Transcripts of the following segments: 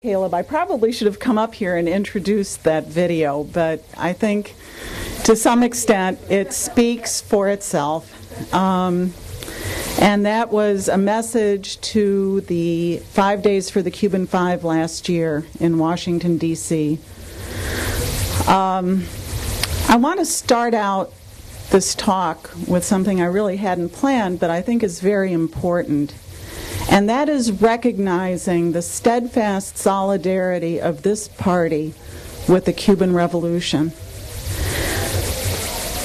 Caleb, I probably should have come up here and introduced that video, but I think to some extent it speaks for itself. And that was a message to the 5 Days for the Cuban Five last year in Washington, D.C. I want to start out this talk with something I really hadn't planned, but I think is very important. And that is recognizing the steadfast solidarity of this party with the Cuban Revolution.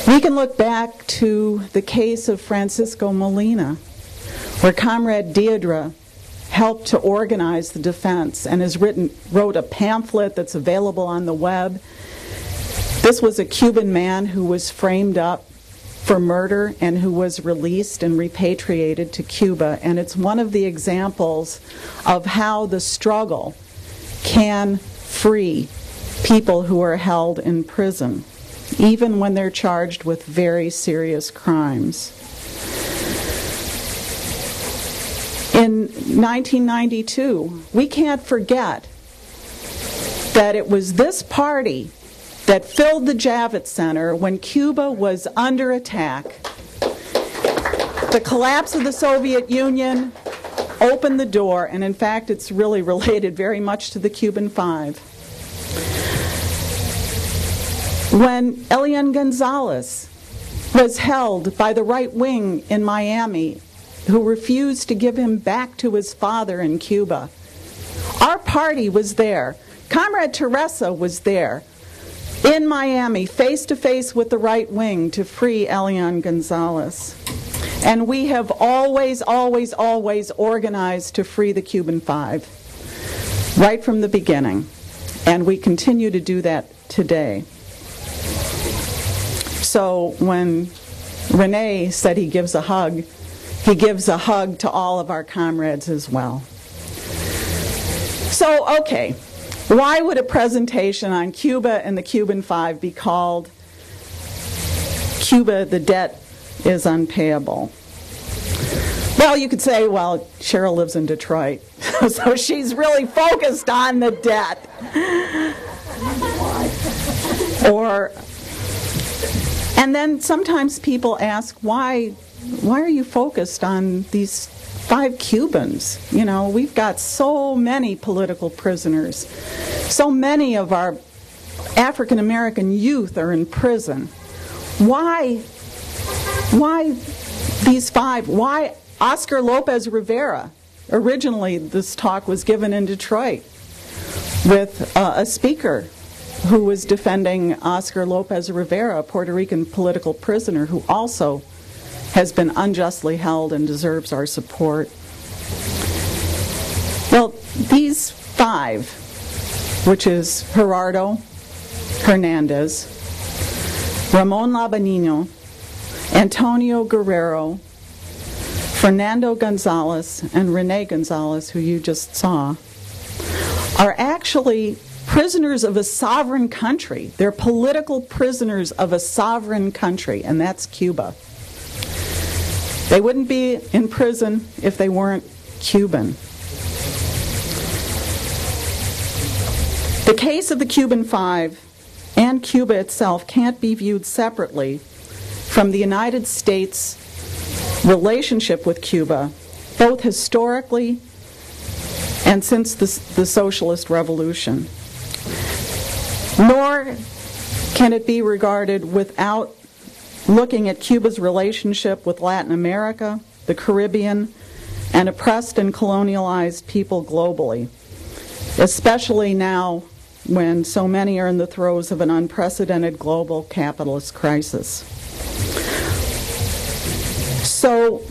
We can look back to the case of Francisco Molina, where Comrade Deirdre helped to organize the defense and wrote a pamphlet that's available on the web. This was a Cuban man who was framed up for murder and who was released and repatriated to Cuba. And it's one of the examples of how the struggle can free people who are held in prison, even when they're charged with very serious crimes. In 1992, we can't forget that it was this party that filled the Javits Center when Cuba was under attack. The collapse of the Soviet Union opened the door, and in fact it's really related very much to the Cuban Five. When Elian Gonzalez was held by the right wing in Miami, who refused to give him back to his father in Cuba, our party was there. Comrade Teresa was there in Miami, face-to-face with the right wing to free Elian Gonzalez. And we have always, always, always organized to free the Cuban Five, right from the beginning. And we continue to do that today. So when Rene said he gives a hug to all of our comrades as well. So, okay. Why would a presentation on Cuba and the Cuban Five be called Cuba, the Debt is Unpayable? Well, you could say, well, Cheryl lives in Detroit, so she's really focused on the debt. And then sometimes people ask, why are you focused on these 5 Cubans? You know, we've got so many political prisoners. So many of our African American youth are in prison. Why these 5? Why Oscar Lopez Rivera? Originally, this talk was given in Detroit with a speaker who was defending Oscar Lopez Rivera, a Puerto Rican political prisoner who also has been unjustly held and deserves our support. Well, these 5, which is Gerardo Hernandez, Ramon Labanino, Antonio Guerrero, Fernando Gonzalez, and Rene Gonzalez, who you just saw, are actually prisoners of a sovereign country. They're political prisoners of a sovereign country, and that's Cuba. They wouldn't be in prison if they weren't Cuban. The case of the Cuban Five and Cuba itself can't be viewed separately from the United States' relationship with Cuba, both historically and since the Socialist Revolution. Nor can it be regarded without looking at Cuba's relationship with Latin America, the Caribbean, and oppressed and colonialized people globally, especially now when so many are in the throes of an unprecedented global capitalist crisis. So,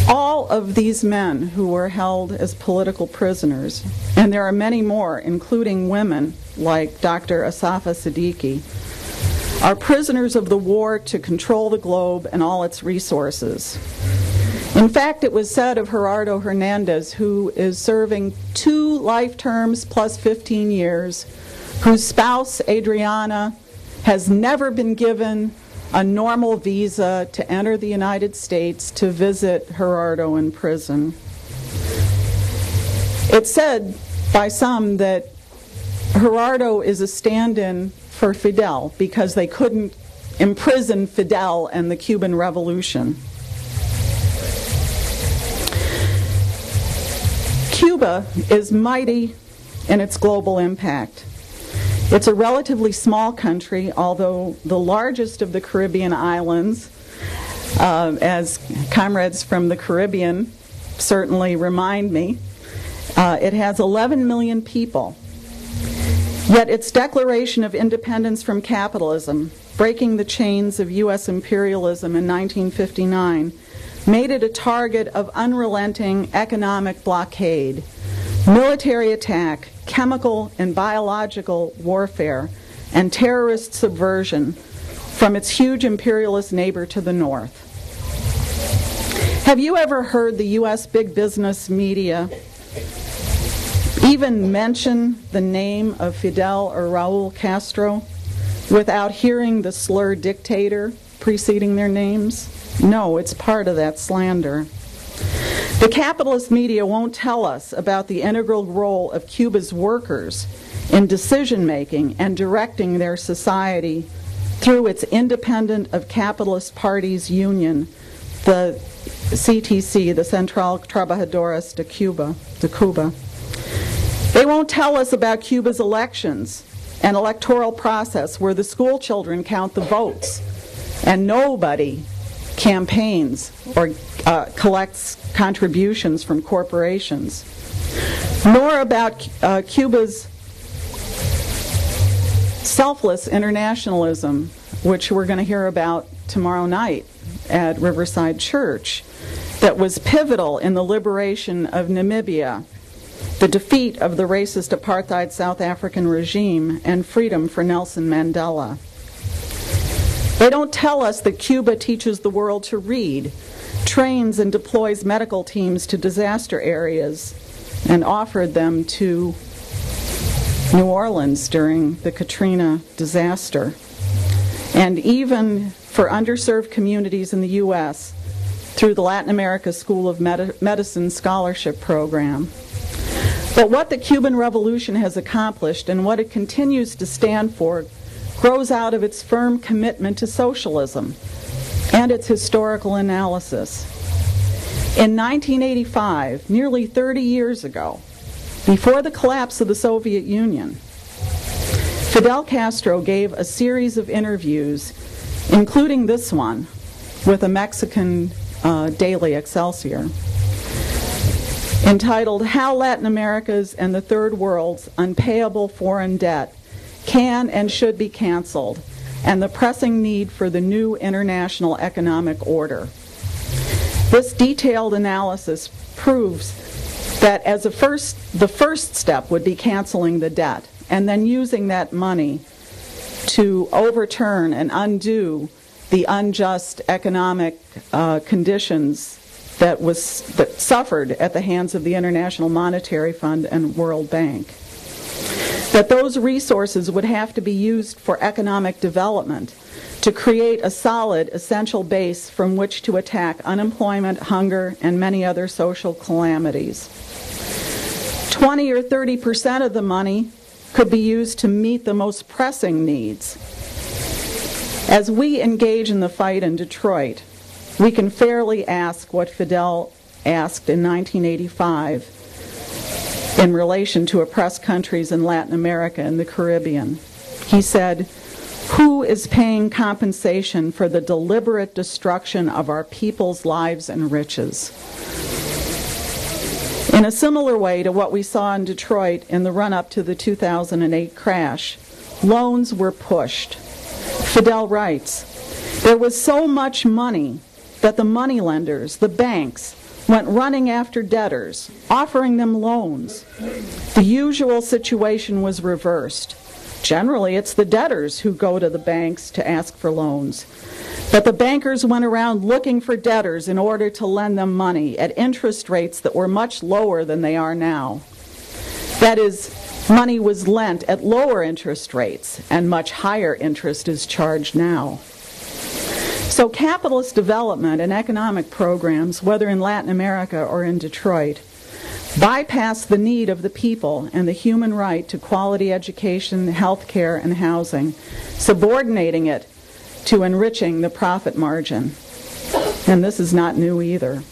all of these men who were held as political prisoners, and there are many more, including women like Dr. Asafa Siddiqui, are prisoners of the war to control the globe and all its resources. In fact, it was said of Gerardo Hernandez, who is serving 2 life terms plus 15 years, whose spouse, Adriana, has never been given a normal visa to enter the United States to visit Gerardo in prison. It's said by some that Gerardo is a stand-in for Fidel because they couldn't imprison Fidel and the Cuban Revolution. Cuba is mighty in its global impact. It's a relatively small country, although the largest of the Caribbean islands, as comrades from the Caribbean certainly remind me. It has 11 million people. Yet its declaration of independence from capitalism, breaking the chains of U.S. imperialism in 1959, made it a target of unrelenting economic blockade, military attack, chemical and biological warfare, and terrorist subversion from its huge imperialist neighbor to the north. Have you ever heard the U.S. big business media even mention the name of Fidel or Raul Castro without hearing the slur dictator preceding their names? No, it's part of that slander. The capitalist media won't tell us about the integral role of Cuba's workers in decision-making and directing their society through its independent of capitalist parties union, the CTC, the Central Trabajadores de Cuba. They won't tell us about Cuba's elections and electoral process where the school children count the votes and nobody campaigns or collects contributions from corporations, nor about Cuba's selfless internationalism, which we're going to hear about tomorrow night at Riverside Church, that was pivotal in the liberation of Namibia, the defeat of the racist apartheid South African regime, and freedom for Nelson Mandela. They don't tell us that Cuba teaches the world to read, trains and deploys medical teams to disaster areas, and offered them to New Orleans during the Katrina disaster, and even for underserved communities in the U.S. through the Latin America School of Medicine Scholarship Program. But what the Cuban Revolution has accomplished and what it continues to stand for grows out of its firm commitment to socialism and its historical analysis. In 1985, nearly 30 years ago, before the collapse of the Soviet Union, Fidel Castro gave a series of interviews, including this one, with a Mexican daily Excelsior, entitled "How Latin America's and the Third World's Unpayable Foreign Debt Can and Should Be Canceled, and the Pressing Need for the New International Economic Order." This detailed analysis proves that as the first step would be canceling the debt and then using that money to overturn and undo the unjust economic conditions that suffered at the hands of the International Monetary Fund and World Bank. That those resources would have to be used for economic development to create a solid, essential base from which to attack unemployment, hunger, and many other social calamities. 20 or 30% of the money could be used to meet the most pressing needs. As we engage in the fight in Detroit, we can fairly ask what Fidel asked in 1985 in relation to oppressed countries in Latin America and the Caribbean. He said, "Who is paying compensation for the deliberate destruction of our people's lives and riches?" In a similar way to what we saw in Detroit in the run-up to the 2008 crash, loans were pushed. Fidel writes, "There was so much money that the moneylenders, the banks, went running after debtors, offering them loans. The usual situation was reversed. Generally, it's the debtors who go to the banks to ask for loans. But the bankers went around looking for debtors in order to lend them money at interest rates that were much lower than they are now. That is, money was lent at lower interest rates, and much higher interest is charged now." So capitalist development and economic programs, whether in Latin America or in Detroit, bypass the need of the people and the human right to quality education, health care, and housing, subordinating it to enriching the profit margin. And this is not new either.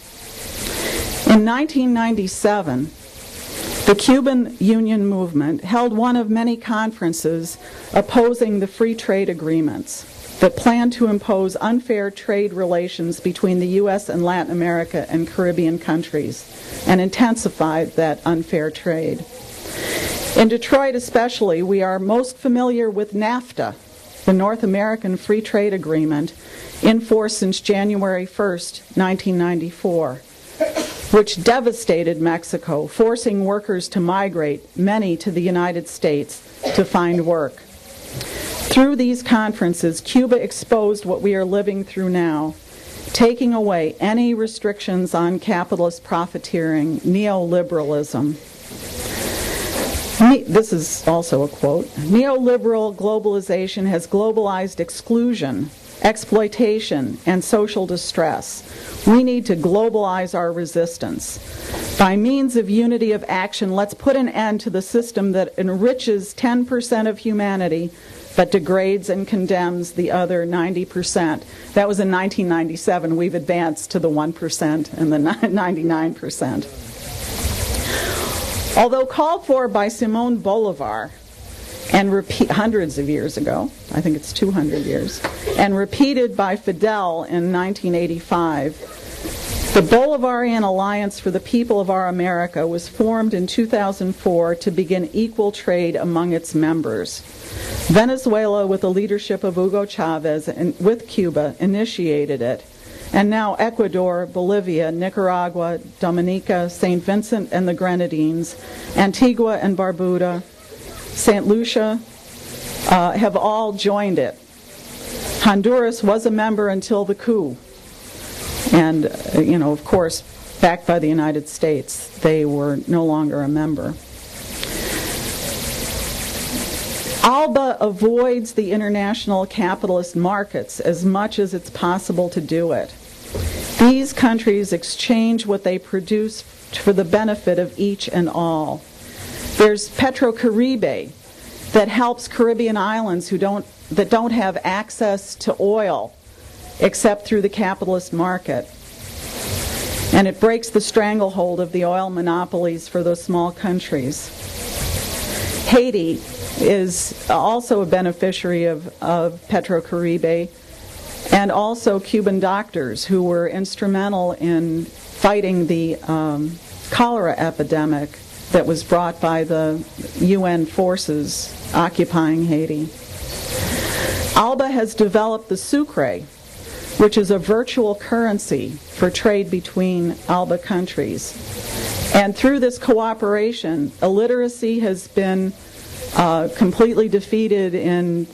In 1997, the Cuban Union movement held one of many conferences opposing the free trade agreements that planned to impose unfair trade relations between the U.S. and Latin America and Caribbean countries and intensify that unfair trade. In Detroit especially, we are most familiar with NAFTA, the North American Free Trade Agreement, in force since January 1st, 1994, which devastated Mexico, forcing workers to migrate, many to the United States, to find work. Through these conferences, Cuba exposed what we are living through now, taking away any restrictions on capitalist profiteering, neoliberalism. This is also a quote. Neoliberal globalization has globalized exclusion, exploitation, and social distress. We need to globalize our resistance. By means of unity of action, let's put an end to the system that enriches 10% of humanity but degrades and condemns the other 90%. That was in 1997. We've advanced to the 1% and the 99%. Although called for by Simón Bolívar and hundreds of years ago, I think it's 200 years, and repeated by Fidel in 1985, the Bolivarian Alliance for the People of Our America was formed in 2004 to begin equal trade among its members. Venezuela, with the leadership of Hugo Chavez, and with Cuba, initiated it. And now Ecuador, Bolivia, Nicaragua, Dominica, St. Vincent and the Grenadines, Antigua and Barbuda, St. Lucia have all joined it. Honduras was a member until the coup. And, of course, backed by the United States, they were no longer a member. ALBA avoids the international capitalist markets as much as it's possible to do it. These countries exchange what they produce for the benefit of each and all. There's Petrocaribe that helps Caribbean islands that don't have access to oil except through the capitalist market. And it breaks the stranglehold of the oil monopolies for those small countries. Haiti is also a beneficiary of Petrocaribe, and also Cuban doctors who were instrumental in fighting the cholera epidemic that was brought by the UN forces occupying Haiti. ALBA has developed the sucre, which is a virtual currency for trade between ALBA countries. And through this cooperation, illiteracy has been completely defeated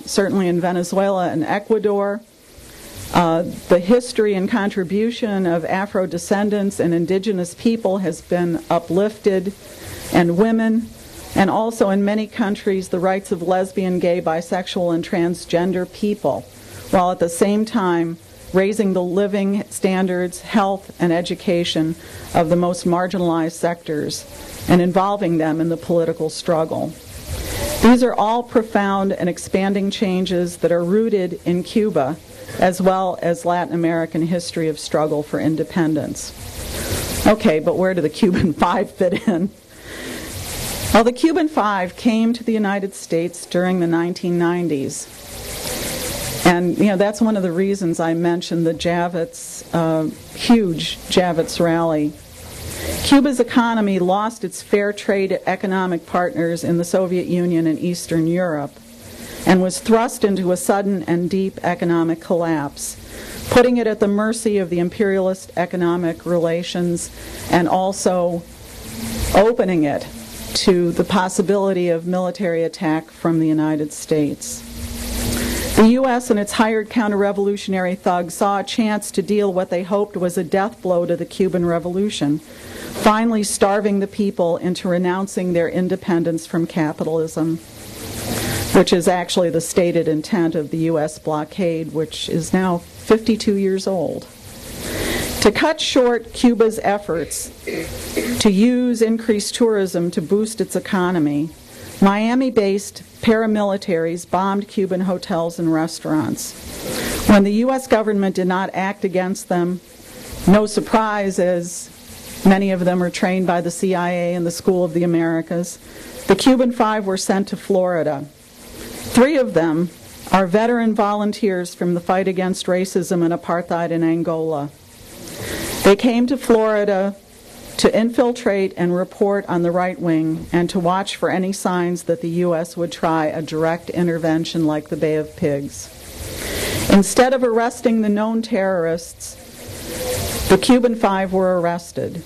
certainly in Venezuela and Ecuador. The history and contribution of Afro-descendants and indigenous people has been uplifted, and women, and also in many countries the rights of lesbian, gay, bisexual, and transgender people, while at the same time raising the living standards, health, and education of the most marginalized sectors and involving them in the political struggle. These are all profound and expanding changes that are rooted in Cuba, as well as Latin American history of struggle for independence. Okay, but where do the Cuban Five fit in? Well, the Cuban Five came to the United States during the 1990s. And, that's one of the reasons I mentioned the Javits, huge Javits rally. Cuba's economy lost its fair trade economic partners in the Soviet Union and Eastern Europe and was thrust into a sudden and deep economic collapse, putting it at the mercy of the imperialist economic relations and also opening it to the possibility of military attack from the United States. The U.S. and its hired counter-revolutionary thugs saw a chance to deal what they hoped was a death blow to the Cuban Revolution, finally starving the people into renouncing their independence from capitalism, which is actually the stated intent of the U.S. blockade, which is now 52 years old. To cut short Cuba's efforts to use increased tourism to boost its economy, Miami-based paramilitaries bombed Cuban hotels and restaurants. When the U.S. government did not act against them, no surprise, as many of them are trained by the CIA and the School of the Americas, the Cuban Five were sent to Florida. 3 of them are veteran volunteers from the fight against racism and apartheid in Angola. They came to Florida to infiltrate and report on the right wing and to watch for any signs that the U.S. would try a direct intervention like the Bay of Pigs. Instead of arresting the known terrorists, the Cuban Five were arrested.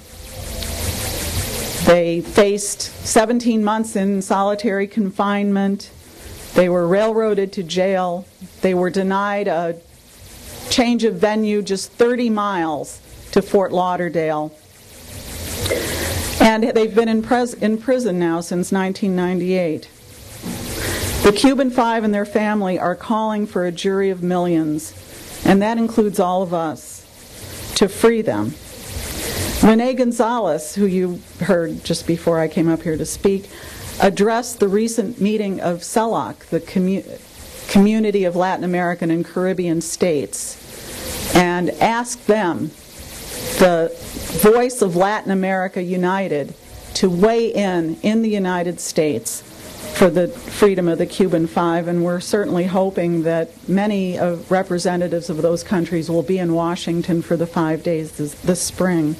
They faced 17 months in solitary confinement. They were railroaded to jail. They were denied a change of venue just 30 miles to Fort Lauderdale. And they've been in prison now since 1998. The Cuban Five and their family are calling for a jury of millions, and that includes all of us, to free them. Rene Gonzalez, who you heard just before I came up here to speak, addressed the recent meeting of CELAC, the Community of Latin American and Caribbean States, and asked them, the voice of Latin America United, to weigh in the United States for the freedom of the Cuban Five, and we're certainly hoping that many representatives of those countries will be in Washington for the 5 days this spring.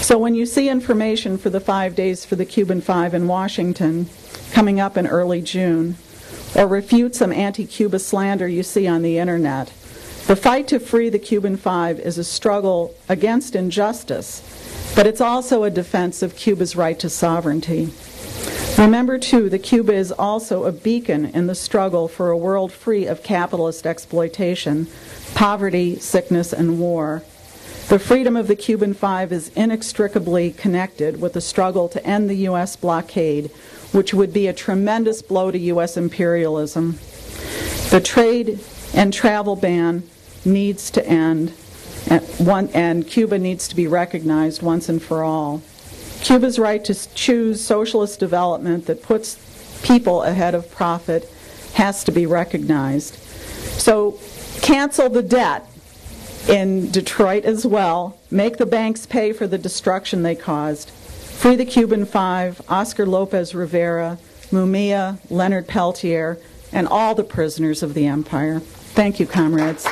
So when you see information for the 5 days for the Cuban Five in Washington coming up in early June, or refute some anti-Cuba slander you see on the internet, the fight to free the Cuban Five is a struggle against injustice, but it's also a defense of Cuba's right to sovereignty. Remember, too, that Cuba is also a beacon in the struggle for a world free of capitalist exploitation, poverty, sickness, and war. The freedom of the Cuban Five is inextricably connected with the struggle to end the U.S. blockade, which would be a tremendous blow to U.S. imperialism. The trade and travel ban needs to end, and Cuba needs to be recognized once and for all. Cuba's right to choose socialist development that puts people ahead of profit has to be recognized. So cancel the debt in Detroit as well. Make the banks pay for the destruction they caused. Free the Cuban Five, Oscar Lopez Rivera, Mumia, Leonard Peltier, and all the prisoners of the empire. Thank you, comrades.